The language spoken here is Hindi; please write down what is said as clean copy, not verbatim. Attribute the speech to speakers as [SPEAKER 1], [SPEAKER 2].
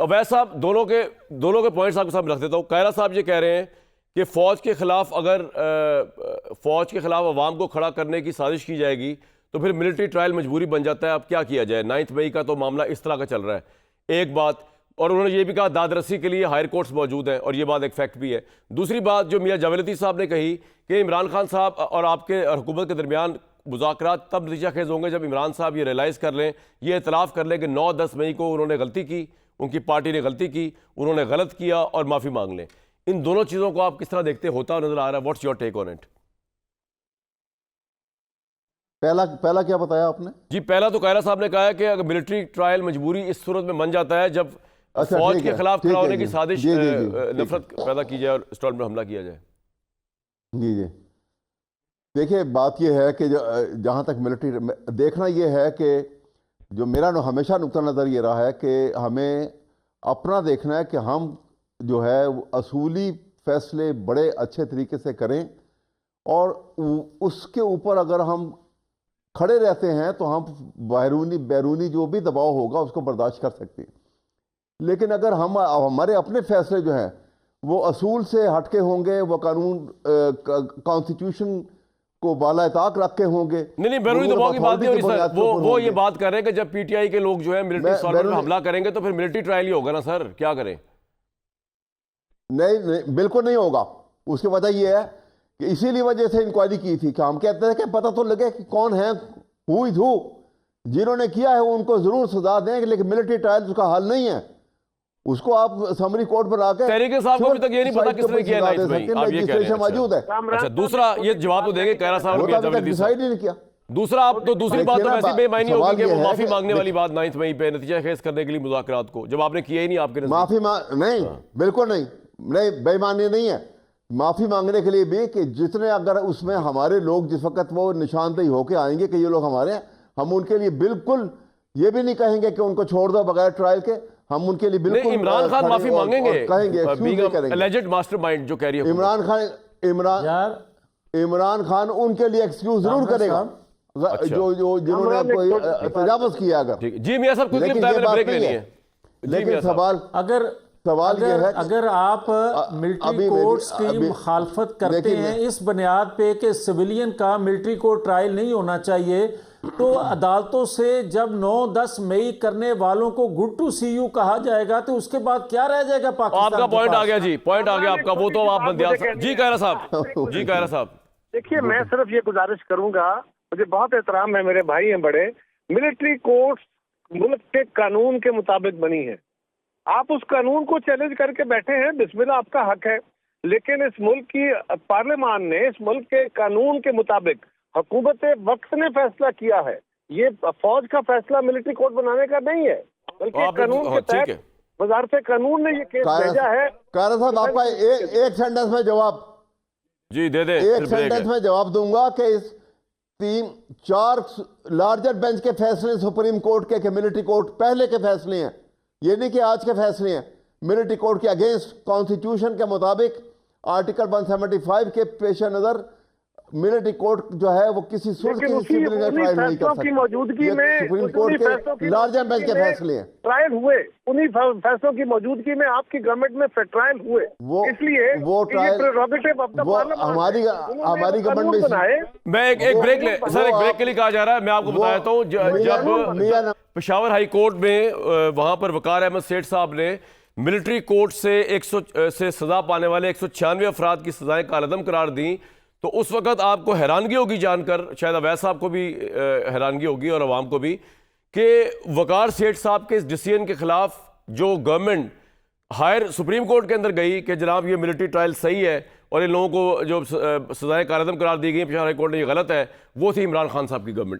[SPEAKER 1] अवैध साहब दोनों के पॉइंट्स आपके सामने रख देता हूँ। कायरा साहब ये कह रहे हैं कि फ़ौज के ख़िलाफ़ अगर फ़ौज के ख़िलाफ़ अवाम को खड़ा करने की साजिश की जाएगी तो फिर मिलिट्री ट्रायल मजबूरी बन जाता है। अब क्या किया जाए? 9 मई का तो मामला इस तरह का चल रहा है, एक बात। और उन्होंने ये भी कहा दादरसी के लिए हायर कोर्ट्स मौजूद हैं, और ये बात एक फैक्ट भी है। दूसरी बात जो मियां जावेद साहब ने कही कि इमरान खान साहब और आपके हुकूमत के दरमियान मुज़ाकरात तब नतीजा खेज होंगे जब इमरान साहब ये रियलाइज़ कर लें, ये इतलाफ़ कर लें कि 9-10 मई को उन्होंने गलती की, उनकी पार्टी ने गलती की, उन्होंने गलत किया और माफ़ी मांग लें। इन दोनों चीज़ों को आप किस तरह देखते होता नजर आ रहा है? What's your take on it?
[SPEAKER 2] पहला क्या बताया आपने?
[SPEAKER 1] जी, पहला तो कायरा साहब ने कहा है कि अगर मिलिट्री ट्रायल मजबूरी इस सूरत में बन जाता है जब फौज के खिलाफ खड़ा होने की साजिश, नफरत पैदा की जाए और स्टॉल में हमला किया जाए।
[SPEAKER 2] जी जी, देखिए बात यह है कि जहाँ तक मिलिट्री देखना यह है कि जो मेरा हमेशा नुक्ता नज़र ये रहा है कि हमें अपना देखना है कि हम जो है असूली फैसले बड़े अच्छे तरीके से करें, और उसके ऊपर अगर हम खड़े रहते हैं तो हम बैरूनी जो भी दबाव होगा उसको बर्दाश्त कर सकते हैं। लेकिन अगर हम हमारे अपने फैसले जो हैं वो असूल से हटके होंगे, वो कानून कॉन्स्टिट्यूशन को बाला ताक रख के होंगे।
[SPEAKER 1] नहीं, बैरूनी दबाव की बात नहीं हो रही सर। वो ये बात कर रहे हैं कि जब पीटीआई के लोग जो है मिलिट्री सॉल्वर में हमला करेंगे तो फिर मिलिट्री ट्रायल ही होगा ना सर, क्या करें?
[SPEAKER 2] नहीं, बिल्कुल नहीं होगा। उसकी वजह यह है कि इसीलिए वजह से इंक्वायरी की थी कि हम कहते हैं कि पता तो लगे कि कौन है, हु इज हु। जिन्होंने किया है उनको जरूर सजा देंगे, लेकिन मिलिट्री ट्रायल उसका हल नहीं है। उसको आप समरी कोर्ट पर आके
[SPEAKER 1] तहरीक साहब को अभी तक ये नहीं पता किसने किया है,
[SPEAKER 2] मौजूद है।
[SPEAKER 1] अच्छा, दूसरा ये जवाब तो देंगे कायरा साहब ने
[SPEAKER 2] डिसाइड ही नहीं किया।
[SPEAKER 1] दूसरा आप तो दूसरी बात तो वैसे बेमानी होगी कि वो माफी मांगने वाली बात 9 मई पे नतीजा खेज करने के लिए मुज़ाकरात को, जब आपने किया ही नहीं आपके
[SPEAKER 2] माफी नहीं, बिल्कुल नहीं, बेईमानी नहीं है। माफी मांगने के लिए भी कि जितने अगर उसमें हमारे लोग जिस वक्त वो निशानदेही होके आएंगे कि ये लोग हमारे हैं, हम उनके लिए बिल्कुल ये भी नहीं कहेंगे कि उनको छोड़ दो बगैर ट्रायल के। हम उनके लिए बिल्कुल
[SPEAKER 1] इमरान खान माफी मांगेंगे,
[SPEAKER 2] कहेंगे
[SPEAKER 1] एलिजेड मास्टरमाइंड जो कह रही है
[SPEAKER 2] इमरान खान उनके लिए एक्सक्यूज जरूर करेगा।
[SPEAKER 1] अच्छा।
[SPEAKER 2] जो जिन्होंने आपको तजावुज़ किया अगर।
[SPEAKER 1] जी मियां साहब कुछ ब्रेक लेनी है।
[SPEAKER 2] लेकिन सवाल ये है
[SPEAKER 3] अगर आप मिलिट्री कोर्ट्स की मुखालफत करते हैं इस बुनियाद पे कि सिविलियन का मिलिट्री कोर्ट ट्रायल नहीं होना चाहिए, तो अदालतों से जब 9-10 मई करने वालों को गुड टू सी यू कहा जाएगा तो उसके बाद क्या रह जाएगा पाकिस्तान?
[SPEAKER 1] आपका पॉइंट आ गया जी, पॉइंट आ गया आपका। वो तो आप जी कायरा साहब, जी कायरा साहब।
[SPEAKER 4] देखिए, मैं सिर्फ ये गुजारिश करूंगा, मुझे बहुत एहतराम है, मेरे भाई हैं बड़े। मिलिट्री कोर्ट्स मुल्क के कानून के मुताबिक बनी है। आप उस कानून को चैलेंज करके बैठे हैं, बिस्मिल्लाह, आपका हक है। लेकिन इस मुल्क की पार्लियामान ने इस मुल्क के कानून के मुताबिक हुकूमत वक्त ने फैसला किया है। ये फौज का फैसला मिलिट्री कोर्ट बनाने का नहीं है, बल्कि कानून के तहत वजारत कानून ने ये केस भेजा है।
[SPEAKER 2] कायरा साहब, आपका एक सेंटेंस में जवाब
[SPEAKER 1] जी दे दे।
[SPEAKER 2] एक सेंटेंस में जवाब दूंगा कि इस 3-4 लार्जर बेंच के फैसले सुप्रीम कोर्ट के मिलिट्री कोर्ट पहले के फैसले हैं, ये नहीं कि आज के फैसले हैं। मिलिट्री कोर्ट के अगेंस्ट कॉन्स्टिट्यूशन के मुताबिक आर्टिकल 175 के पेश नजर मिलिट्री कोर्ट जो है वो किसी ट्रायल नहीं कर सकती।
[SPEAKER 4] मौजूदगी में
[SPEAKER 2] सुप्रीम कोर्ट के लार्जर बेंच के फैसले हैं,
[SPEAKER 4] ट्रायल हुए। उन्हीं फैसलों की मौजूदगी में आपकी गवर्नमेंट में ट्रायल हुए।
[SPEAKER 2] वो
[SPEAKER 4] इसलिए
[SPEAKER 2] वो ट्रायल हमारी गवर्नमेंट में।
[SPEAKER 1] मैं एक ब्रेक सर, एक ब्रेक के लिए कहा जा रहा है। मैं आपको बताता हूँ, जब पेशावर हाई कोर्ट में वहां पर वकार अहमद सेठ साहब ने मिलिट्री कोर्ट से 100 से सजा पाने वाले 196 अफराद की सजाएं कालअदम करार दी, तो उस वक्त आपको हैरानगी होगी जानकर, शायद अवैध साहब को भी हैरानगी होगी और अवाम को भी, कि वकार सेठ साहब के इस डिसीजन के खिलाफ जो गवर्नमेंट हायर सुप्रीम कोर्ट के अंदर गई कि जनाब ये मिलिट्री ट्रायल सही है और इन लोगों को जो सजाएं कालअदम करार दी गई पेशावर हाई कोर्ट ने ये गलत है, वो थी इमरान खान साहब की गवर्नमेंट।